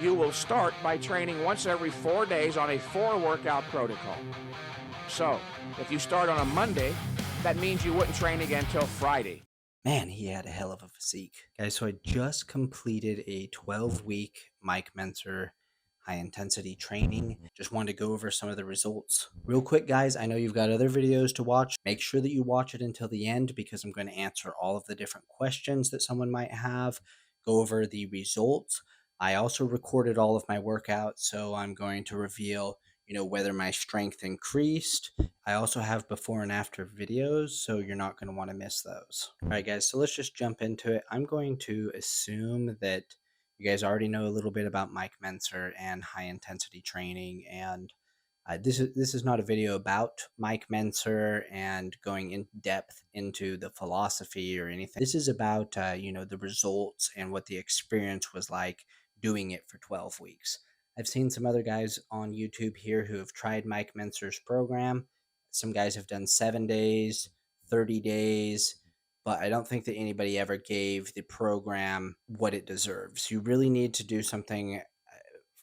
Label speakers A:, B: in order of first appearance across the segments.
A: You will start by training once every 4 days on a 4-workout protocol. So, if you start on a Monday, that means you wouldn't train again till Friday.
B: Man, he had a hell of a physique. Guys, so I just completed a 12-week Mike Mentzer high-intensity training. Just wanted to go over some of the results. Real quick, guys, I know you've got other videos to watch. Make sure that you watch it until the end because I'm going to answer all of the different questions that someone might have, go over the results. I also recorded all of my workouts, so I'm going to reveal, whether my strength increased. I also have before and after videos, so you're not going to want to miss those. All right, guys, so let's just jump into it. I'm going to assume that you guys already know a little bit about Mike Mentzer and high intensity training, and this is not a video about Mike Mentzer and going in depth into the philosophy or anything. This is about the results and what the experience was like doing it for 12 weeks. I've seen some other guys on YouTube here who have tried Mike Mentzer's program. Some guys have done 7 days, 30 days, but I don't think that anybody ever gave the program what it deserves. You really need to do something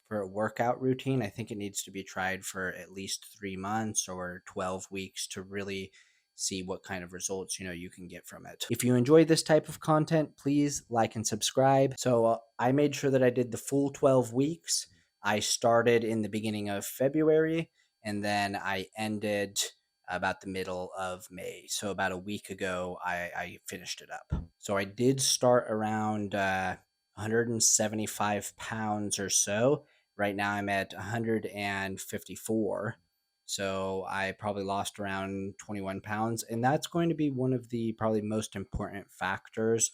B: for a workout routine. I think it needs to be tried for at least 3 months or 12 weeks to really see what kind of results you can get from it. If you enjoy this type of content, please like and subscribe. So I made sure that I did the full 12 weeks. I started in the beginning of February and then I ended about the middle of May. So about a week ago, I finished it up. So I did start around 175 pounds or so. Right now I'm at 154. So I probably lost around 21 pounds. And that's going to be one of the probably most important factors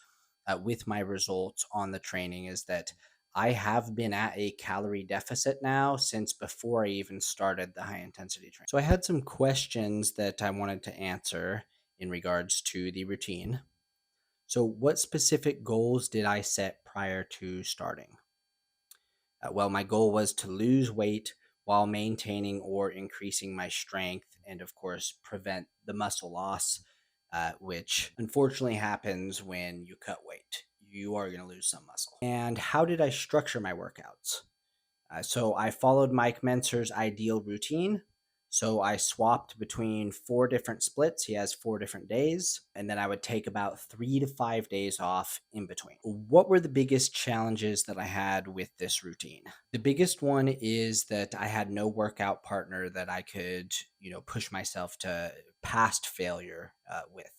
B: with my results on the training is that I have been at a calorie deficit now since before I even started the high intensity training. So I had some questions that I wanted to answer in regards to the routine. So what specific goals did I set prior to starting? Well, my goal was to lose weight while maintaining or increasing my strength and, of course, prevent the muscle loss, which unfortunately happens when you cut weight. You are going to lose some muscle. And how did I structure my workouts? So I followed Mike Mentzer's ideal routine. So I swapped between 4 different splits. He has 4 different days. And then I would take about 3 to 5 days off in between. What were the biggest challenges that I had with this routine? The biggest one is that I had no workout partner that I could, push myself to past failure with.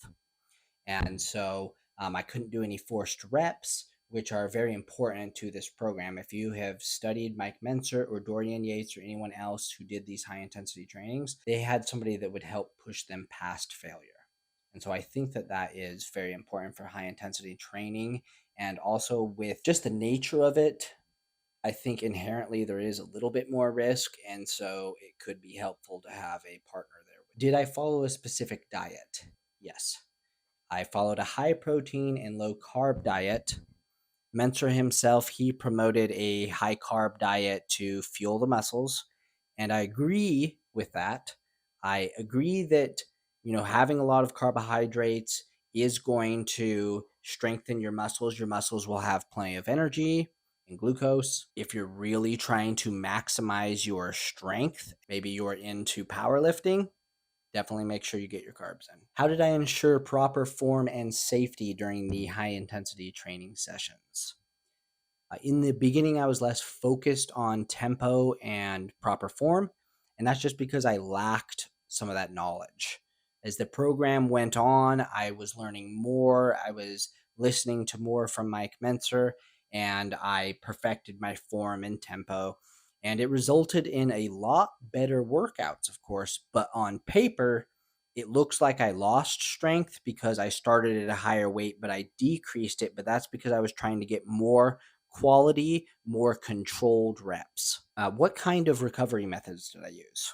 B: And so I couldn't do any forced reps, which are very important to this program. If you have studied Mike Mentzer or Dorian Yates or anyone else who did these high intensity trainings, they had somebody that would help push them past failure. And so I think that that is very important for high intensity training. And also with just the nature of it, I think inherently there is a little bit more risk. And so it could be helpful to have a partner there. Did I follow a specific diet? Yes. I followed a high protein and low carb diet. Mentzer himself, he promoted a high carb diet to fuel the muscles. And I agree with that. I agree that, having a lot of carbohydrates is going to strengthen your muscles. Your muscles will have plenty of energy and glucose. If you're really trying to maximize your strength, maybe you're into powerlifting, definitely make sure you get your carbs in. How did I ensure proper form and safety during the high intensity training sessions? In the beginning, I was less focused on tempo and proper form, and that's just because I lacked some of that knowledge. As the program went on, I was learning more. I was listening to more from Mike Mentzer, and I perfected my form and tempo. And it resulted in a lot better workouts, of course, but on paper, it looks like I lost strength because I started at a higher weight, but I decreased it. But that's because I was trying to get more quality, more controlled reps. What kind of recovery methods did I use?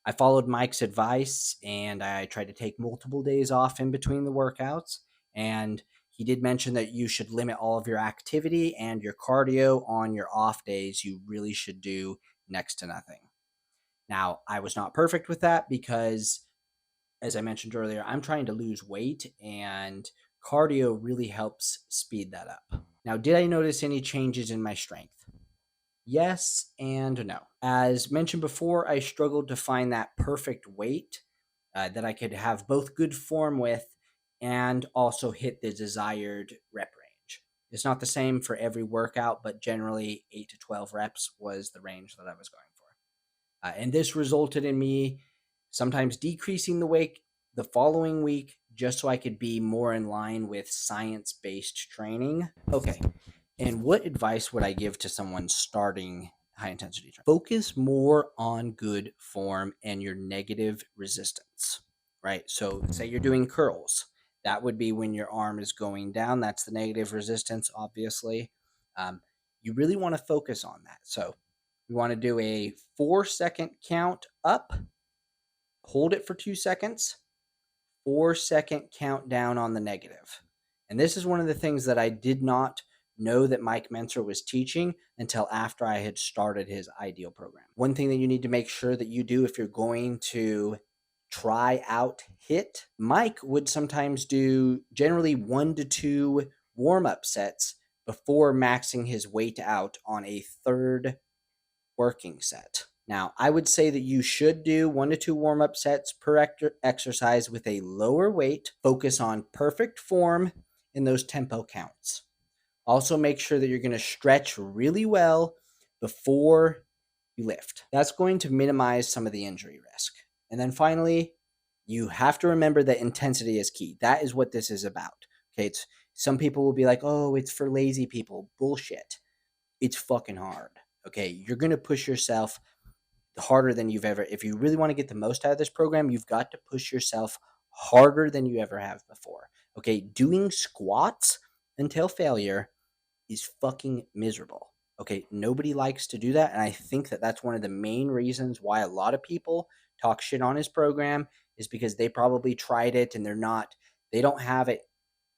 B: I followed Mike's advice and I tried to take multiple days off in between the workouts. And he did mention that you should limit all of your activity and your cardio on your off days. You really should do next to nothing. Now, I was not perfect with that because, as I mentioned earlier, I'm trying to lose weight and cardio really helps speed that up. Now, did I notice any changes in my strength? Yes and no. As mentioned before, I struggled to find that perfect weight that I could have both good form with and also hit the desired rep range. It's not the same for every workout, but generally 8 to 12 reps was the range that I was going for. And this resulted in me sometimes decreasing the weight the following week just so I could be more in line with science based training. Okay, and what advice would I give to someone starting high intensity training? Focus more on good form and your negative resistance, right? So, say you're doing curls. That would be when your arm is going down. That's the negative resistance, obviously. Um, you really want to focus on that. So, you want to do a 4-second count up, hold it for 2 seconds, 4-second countdown on the negative. And this is one of the things that I did not know that Mike Mentzer was teaching until after I had started his ideal program. One thing that you need to make sure that you do if you're going to try out HIIT, Mike would sometimes do generally 1 to 2 warm-up sets before maxing his weight out on a third working set. Now, I would say that you should do 1 to 2 warm-up sets per exercise with a lower weight. Focus on perfect form in those tempo counts. Also, make sure that you're going to stretch really well before you lift. That's going to minimize some of the injury risk. And then finally, you have to remember that intensity is key. That is what this is about. Okay, some people will be like, "Oh, it's for lazy people." Bullshit. It's fucking hard. Okay, you're going to push yourself harder than you've ever. If you really want to get the most out of this program, you've got to push yourself harder than you ever have before. Okay, doing squats until failure is fucking miserable. Okay, nobody likes to do that, and I think that that's one of the main reasons why a lot of people talk shit on his program is because they probably tried it and they don't have it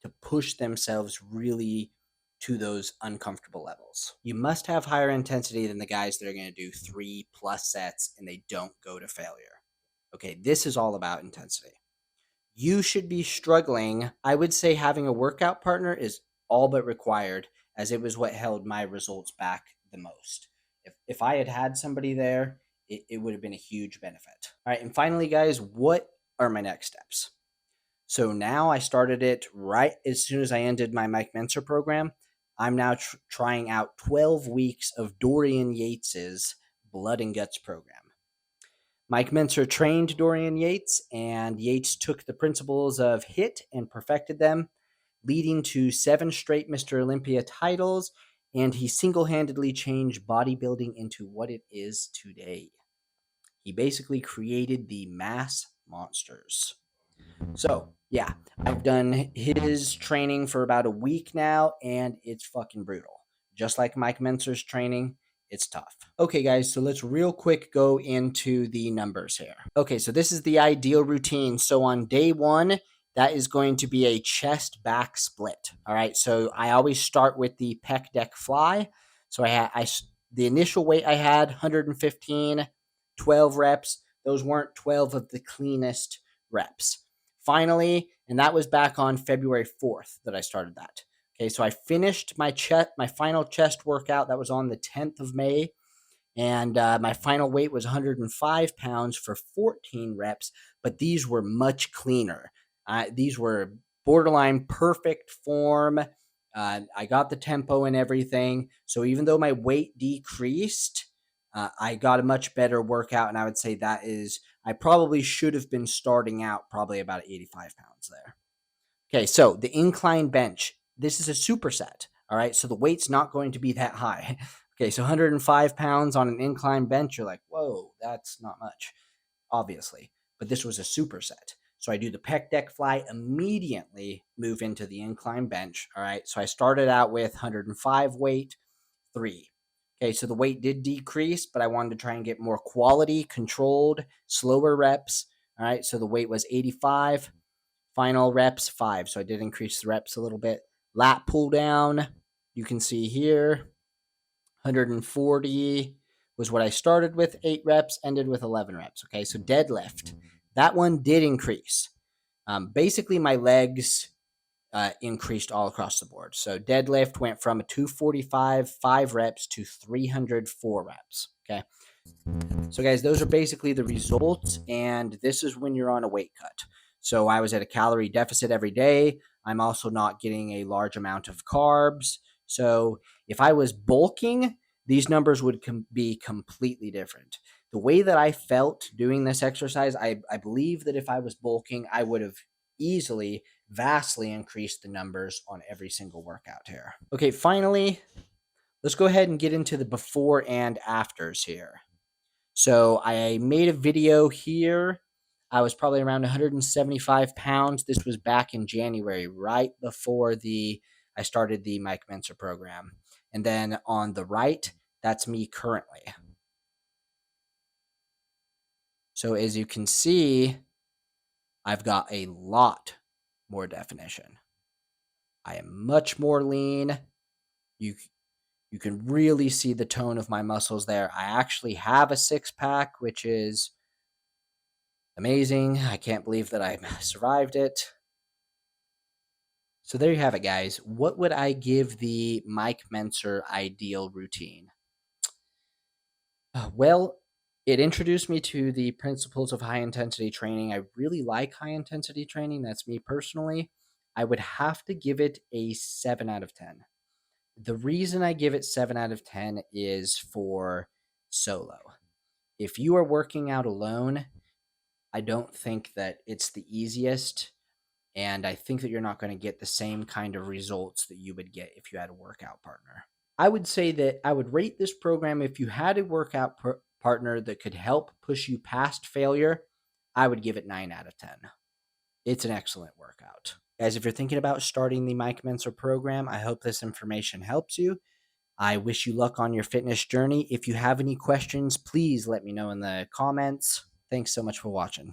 B: to push themselves really to those uncomfortable levels. You must have higher intensity than the guys that are going to do 3+ sets and they don't go to failure. Okay, this is all about intensity. You should be struggling. I would say having a workout partner is all but required, as it was what held my results back the most. If I had had somebody there, it would have been a huge benefit. All right, and finally, guys, what are my next steps? So now I started it right as soon as I ended my Mike Mentzer program. I'm now trying out 12 weeks of Dorian Yates's Blood and Guts program. Mike Mentzer trained Dorian Yates, and Yates took the principles of HIIT and perfected them, leading to 7 straight Mr. Olympia titles, and he single-handedly changed bodybuilding into what it is today. He basically created the mass monsters. So, yeah, I've done his training for about a week now, and it's fucking brutal. Just like Mike Mentzer's training, it's tough. Okay, guys, so let's real quick go into the numbers here. Okay, so this is the ideal routine. So on day 1, that is going to be a chest back split. All right, so I always start with the Pec Deck Fly. So the initial weight I had, 115, 12 reps. Those weren't 12 of the cleanest reps. Finally, and that was back on February 4th that I started that. Okay, so I finished my final chest workout. That was on the 10th of May. And my final weight was 105 pounds for 14 reps, but these were much cleaner. These were borderline perfect form. I got the tempo and everything. So even though my weight decreased, I got a much better workout. And I would say I probably should have been starting out probably about 85 pounds there. Okay, so the incline bench. This is a superset. All right, so the weight's not going to be that high. Okay, so 105 pounds on an incline bench, you're like, whoa, that's not much, obviously. But this was a superset. So I do the Pec Deck Fly, immediately move into the incline bench. All right, so I started out with 105 weight, 3. Okay, so the weight did decrease, but I wanted to try and get more quality, controlled, slower reps. All right, so the weight was 85. Final reps, 5. So I did increase the reps a little bit. Lat pull down, you can see here, 140 was what I started with, 8 reps, ended with 11 reps. Okay, so deadlift, that one did increase. Basically, my legs increased all across the board. So deadlift went from a 245, 5 reps to 304 reps. Okay. So guys, those are basically the results. And this is when you're on a weight cut. So I was at a calorie deficit every day. I'm also not getting a large amount of carbs. So if I was bulking, these numbers would be completely different. The way that I felt doing this exercise, I believe that if I was bulking, I would have easily, vastly increased the numbers on every single workout here. Okay, finally, let's go ahead and get into the before and afters here. So I made a video here. I was probably around 175 pounds. This was back in January, right before I started the Mike Mentzer program. And then on the right, that's me currently. So as you can see, I've got a lot more definition. I am much more lean. You can really see the tone of my muscles there. I actually have a six-pack, which is amazing. I can't believe that I survived it. So there you have it, guys. What would I give the Mike Mentzer ideal routine? Well, it introduced me to the principles of high-intensity training. I really like high-intensity training. That's me personally. I would have to give it a 7 out of 10. The reason I give it 7 out of 10 is for solo. If you are working out alone, I don't think that it's the easiest, and I think that you're not going to get the same kind of results that you would get if you had a workout partner. I would say that I would rate this program if you had a workout partner that could help push you past failure. I would give it 9 out of 10. It's an excellent workout. Guys, if you're thinking about starting the Mike Mentzer program, I hope this information helps you. I wish you luck on your fitness journey. If you have any questions, please let me know in the comments. Thanks so much for watching.